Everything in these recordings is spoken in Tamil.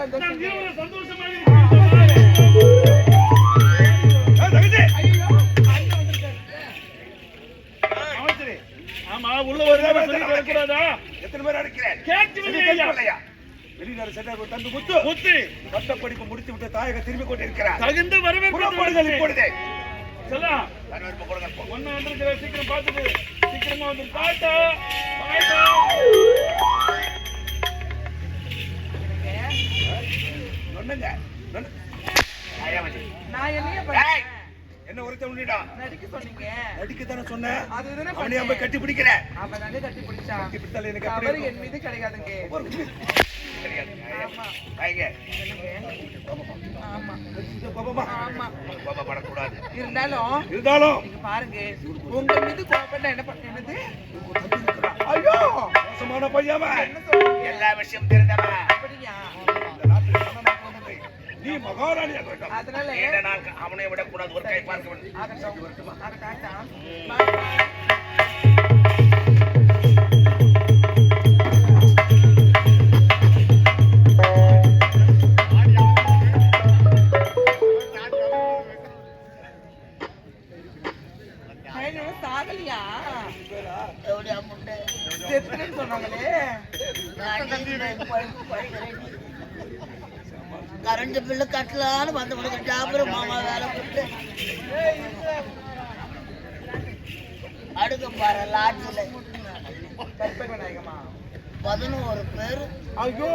ஆமா உள்ள ஒரு எத்தனை பேர் அடிக்கிறேன் வெளிநாடு சென்ற தந்து முத்து பட்டப்படிப்பு முடித்து விட்டு தாயக திரும்பி கொண்டிருக்கிறார். தகுந்த வரவேற்பு இப்பொழுதே செல்லாம் ஒன்னு வந்திருக்கிற சீக்கிரம் பார்த்துட்டு சீக்கிரமா வந்து டாட்டா என்ன ஒருத்தா நடிக்க சொன்னீங்க. நடிக்கத்தானே சொன்னேன். அவனை கட்டி பிடிக்கிறேன். அவனாலே கட்டி பிடிச்சா கட்டி பிடித்தால எனக்கு அவர் என் மீது கிடையாதுங்க. இருந்தாலும் பாருங்க உங்க மீது கோபப்பட்ட என்ன பண்ணது? ஐயோ மோசமான பையன் எல்லா விஷயம் தெரிந்தவன். அப்படியா? நீ மகாராணியா வேண்டும். அதனால அவனை விடக்கூடாது. ஒரு கை பார்க்க வேண்டும். சாகலியா செத்துன்னு சொன்னாங்களே. கரண்ட் பில்லு கட்டலான்னு வந்த ஜாபர் மாமா வேலை போட்டு அடுக்க பாரு லாட்ஜில் 11 பேர். ஐயோ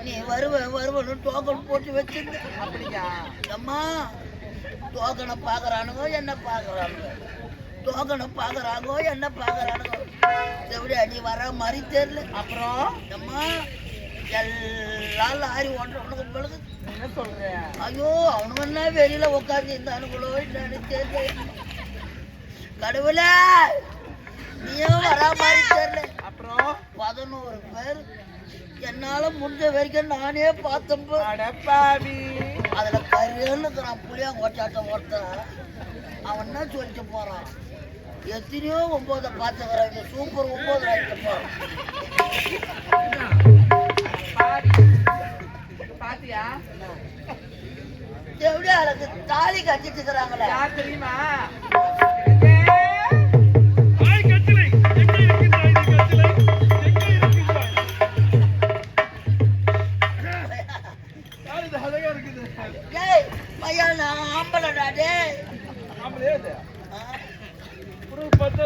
நீ வருவன்னு டோக்கன் போட்டு வச்சிருந்த. அப்படியா? அம்மா டோக்கனை பாக்குறானுங்க என்ன பாக்குறானுங்க எப்படி அடி வர மாதிரி தெரியல. அப்புறம் அம்மா எல்லாம் லாரி ஓட்டுறவனுக்கு பிறகு என்ன சொல்றேன்? ஐயோ அவனுங்க என்ன வெளியில உட்காந்து இருந்தானுங்களோ என்னன்னு தெரியல. கடவுளே நீயும் வரா மாதிரி தெரியல. அப்புறம் 11 பேர் என்னால முடிஞ்ச வரைக்கும் நானே பார்த்தப்போ அதுல கருன்னு புளியா கொச்சாட்டம் ஒருத்தன் அவன் என்ன சொல்லிட்டு போறான். எத்தனையோ 9 பார்த்துக்கிறாங்க. சூப்பர் 9 ஆகிட்டு போறான். பாத்தியா எப்படியா எனக்கு தாலி கட்டிட்டு இருக்கிறாங்களே யார் தெரியுமா?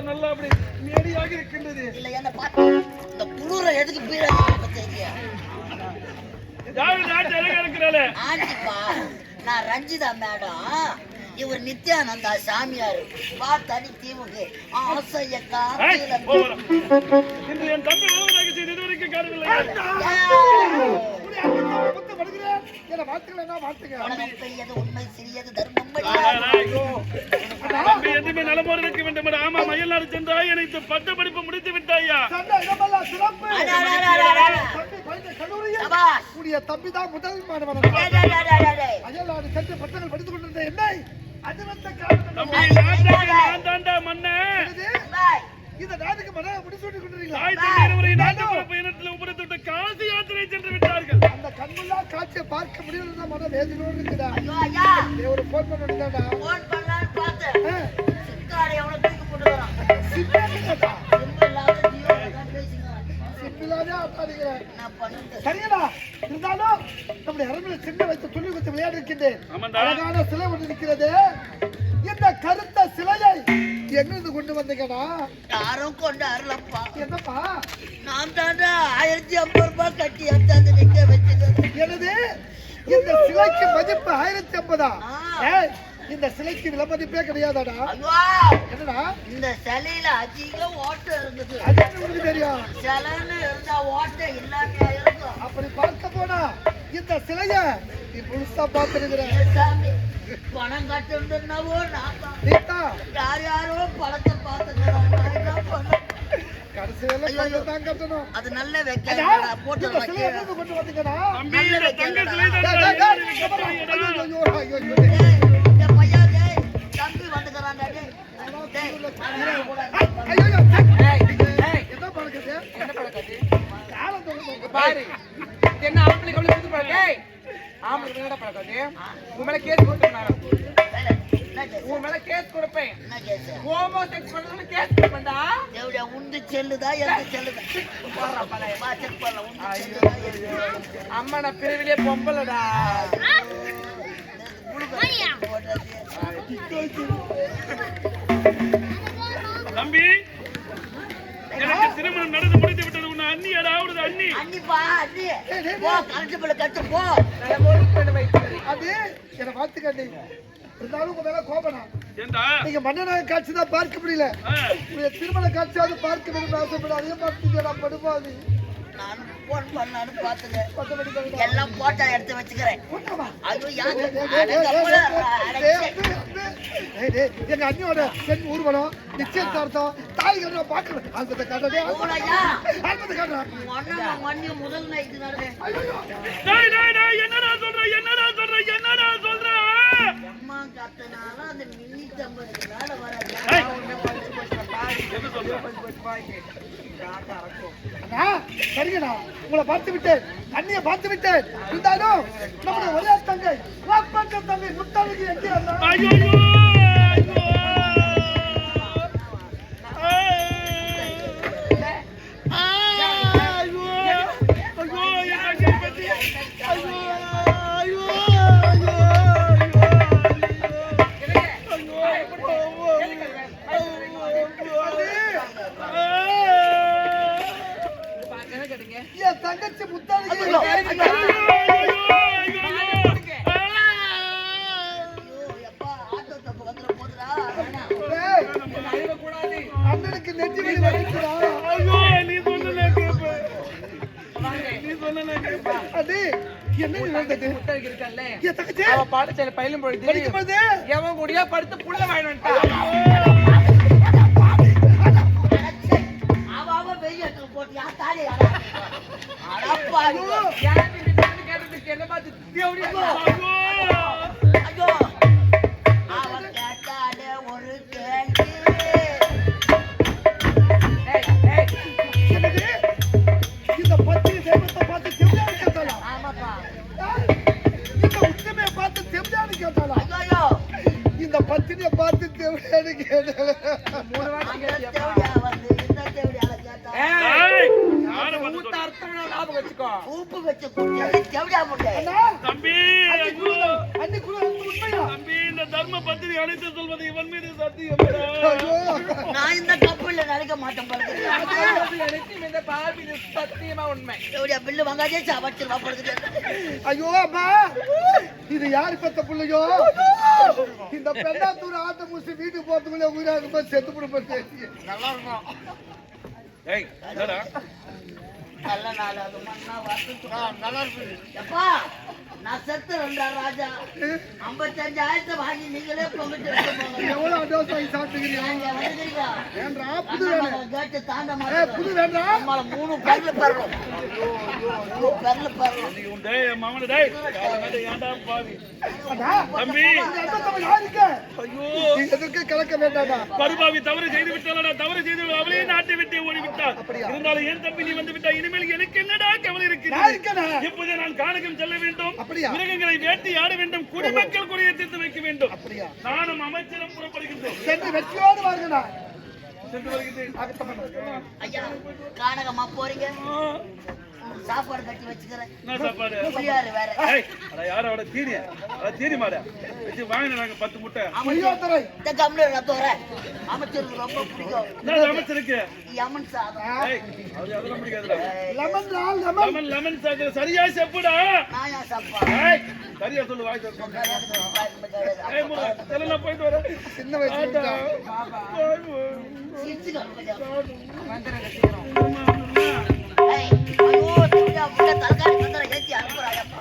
நல்லா அப்படி மேடியாக இருக்கின்றது. இல்ல என்ன பாத்து இந்த குளிர எதுக்கு பீராங்க தெரியா? நான் ரஞ்சிதா மேடம். இவர் நித்யானந்தா சாமியார். வா தனி தீவுக்கு ஆசையக்கா உண்மை சிறியது தர்மம். எதுவுமே நலமுறைக்கு வேண்டும். ஆமா மயிலாடு சென்றாய் எனக்கு பட்ட படிப்பு முடித்து விட்டாயா? தம்பிதான் முதல் மாணவன். அயல்நாடு சென்று பட்டங்கள் படித்துக் கொண்டிருந்த என்னை இந்த நாட்டுக்கு மன முடிசூட்டி கொண்டிருக்கீங்களா? காசி யாத்திரை சென்று விட்டார்கள். அந்த கண்ணுள்ளா காட்சியை பார்க்க முடியல. மன வேதனோடு இருக்குதா? ஒரு போன் பண்ணிட்டாடா. சரியா? இருந்தாலும் நம்முடைய அரண்மனை சின்ன வைத்து துணி குத்து விளையாடி இருக்கின்றேன். அழகான சிலை ஒன்று இருக்கிறது. இந்த கருத்த சிலையை எங்கிருந்து கொண்டு வந்தீங்கடா? யாரும் கொண்டு அருளப்பா. என்னப்பா? நான் தாண்டா 1050 ரூபாய் கட்டி எடுத்தாந்து நிக்க வச்சிருக்கேன். எனது இந்த சிலைக்கு மதிப்பு 1050. இந்த சிலைக்கு விலை மதிப்பே கிடையாதாடா? என்னடா இந்த சிலையில அதிக ஓட்டம் இருக்குது. அது உங்களுக்கு தெரியும். சிலைன்னு இருந்தா ஓட்டம் இல்லாமையா இருக்கும். அப்படி பார்க்க போனா இந்த சிலைய நீ முழுசா பார்த்திருக்கிற. பணம் கட்டுன்றவோ நான் யாரோ பணத்தை பார்த்துக்கிறாங்க. கட்டணும். அது நல்ல வைக்க போட்டு கொண்டு வந்தீங்கன்னா தம்பி வந்துக்கிறான். என்ன ஆம்பளை என்னடா பழக்காது உன் மேல கேஸ் கொடுப்பேன் உன் மேல கேஸ் கொடுப்பேன் ஹோமோ செக்ஸ் பண்ணனும் கேஸ் கொடுப்பேன்டா தேவடியா உண்டு செல்லுதா எந்த செல்லுதா போறா பழைய வா செக் பண்ணலாம் உண்டு அம்மா நான் பிரிவிலே பொம்பலடா தம்பி எனக்கு திருமணம் நடந்து முடிந்து விட்டது. உன்னை அண்ணி அதாவது அண்ணி அண்ணிப்பா அண்ணி போ கரண்ட் பில் கட்டு போ அது என்ன பார்த்துக்கண்டி இருந்தாலும் உங்க மேல கோபனா ஏண்டா நீங்க மன்னனாக காட்சி தான் பார்க்க முடியல உங்க திருமண காட்சியாவது பார்க்க வேண்டும் ஆசைப்பட அதே பார்த்தீங்க நான் படுபாது நான் போன் பண்ணாலும் பாத்துக்க எல்லாம் போட்டோ எடுத்து வச்சுக்கிறேன் அது எங்க அண்ணியோட சென் ஊர்வலம் நிச்சயதார்த்தம் தாய்கள் நான் பார்க்கணும் ஆல்பத்தை காட்டுறதே ஆல்பத்தை காட்டுறேன் மண்ணி முதல் நைட்டு நடந்தேன் என்னடா சொல்ற அம்மா கத்தனால அந்த மினி தம்பதுக்கு மேல வராது சரிங்கண்ணா உங்களை பார்த்து விட்டேன் அண்ணியை பார்த்து விட்டேன் இருந்தாலும் நம்முடைய ஒரே தங்கை தங்கை முத்தாளுக்கு எங்கே என் தங்கச்சி முத்தாளுக்கு அண்ணனுக்கு நெற்றி வலி வலிக்குதா? அது என்ன நடந்தது? என் தங்கச்சி அவ பாடசாலை பயிலும் பொழுது படிக்கும்போது எவன் கூடயா படுத்து புள்ள வாங்கிட்டு போட்டியா தாலி கேட்டதுக்கு என்ன பார்த்து ஐயோ அவன் கேட்டாலே ஒரு கேள்வி இந்த பத்திரி தெய்வத்தை பார்த்து செவ்வாய் கேட்டாளா? ஆமாப்பா இந்த உத்தமையை பார்த்து செவ்வாய் கேட்டாளா? ஐயோ இந்த பத்திரியை பார்த்து செவ்வாய் கேட்டாளா? 3 வாட்டி தேவடியா வந்து இந்த தேவடியால கேட்டா ஞாபகம் வச்சுக்கோ உப்பு வச்சு குடிச்சது தேவடியா முட்டை தம்பி அண்ணி கூட உண்மையா? தம்பி இந்த தர்ம பத்திரி அழைத்து சொல்வது இவன் மீது சத்தியம். நான் இந்த கப்பல்ல நினைக்க மாட்டேன் பாருங்க எனக்கு இந்த பாபி சத்தியமா உண்மை தேவடியா பில்லு வாங்காதே சாப்பிட்டு வாப்படுது ஐயோ அம்மா இது யாரு பெத்த பிள்ளையோ இந்த பெண்ணாத்தூர் ஆட்ட முடிச்சு வீட்டுக்கு போறதுக்குள்ள உயிராக செத்து போடுறது நல்லா இருக்கும் ஏய் என்னடா நல்ல நாள் அது மண்ணா வாத்து நல்லா இருக்கு எப்பா நான் செத்து ரெண்டா ராஜா 55,000 வாங்கி நீங்களே பொங்கிட்டு எவ்வளவு அட்வான்ஸ் வாங்கி சாப்பிட்டுக்கிறீங்க? வேண்டா புது வேணும். கேட்டு தாண்ட புது வேண்டா? நம்மள 3 பேர்ல பறறோம் 3 பேர்ல பறறோம் நீ உன் டேய் மாமனே டேய் காலமே ஏன்டா பாவி அண்ணா தம்பி இந்த அண்ணன் யாருக்கு? ஐயோ நீ எதுக்கு கலக்க வேண்டாமா? படுபாவி தவறு செய்து விட்டாளடா தவறு செய்து அவளே நாட்டை விட்டு ஓடி விட்டாள். இருந்தாலும் ஏன் தம்பி நீ வந்து விட்டா இனிமேல் எனக்கு என்னடா கவலை நான் இருக்கிறது? இருக்கேனா? இப்போதே நான் கானகம் செல்ல வேண்டும். அப்படியா? மிருகங்களை வேட்டையாட வேண்டும். குடிமக்கள் குடியை தீர்த்து வைக்க வேண்டும். அப்படியா? நானும் அமைச்சரும் புறப்படுகின்றோம். சென்று வெற்றியோடு வாருங்கண்ணா. சென்று வருகிறேன். ஐயா கானகமா போறீங்க சாப்பாடு கட்டி வச்சுக்கிறேன் என்ன சாப்பாடு? புளியாரு வேற ஏய் அட யாரோ அவட தீனியா அட தீனி மாடா வெச்சு வாங்கினா நாங்க 10 முட்டை. ஐயோத்தரை இந்த கம்ப்ளீட் நான் தோறேன் அமைச்சருக்கு ரொம்ப பிடிக்கும் என்ன அமைச்சருக்கு? யமன் சாதம் ஏய் அது அதெல்லாம் பிடிக்காதுடா. லெமன் லெமன் லெமன் சாதம் சரியா செப்புடா. நாயா சாப்பா ஏய் சரியா சொல்லு வாய் தரணும். ஏய் முரு தெலனா போயிட்டு வர. சின்ன வயசுல பாபா வந்துருங்க சீக்கிரம் ஐயோ தரகாரி பந்தர ஏத்தி அனுப்புறாயப்பா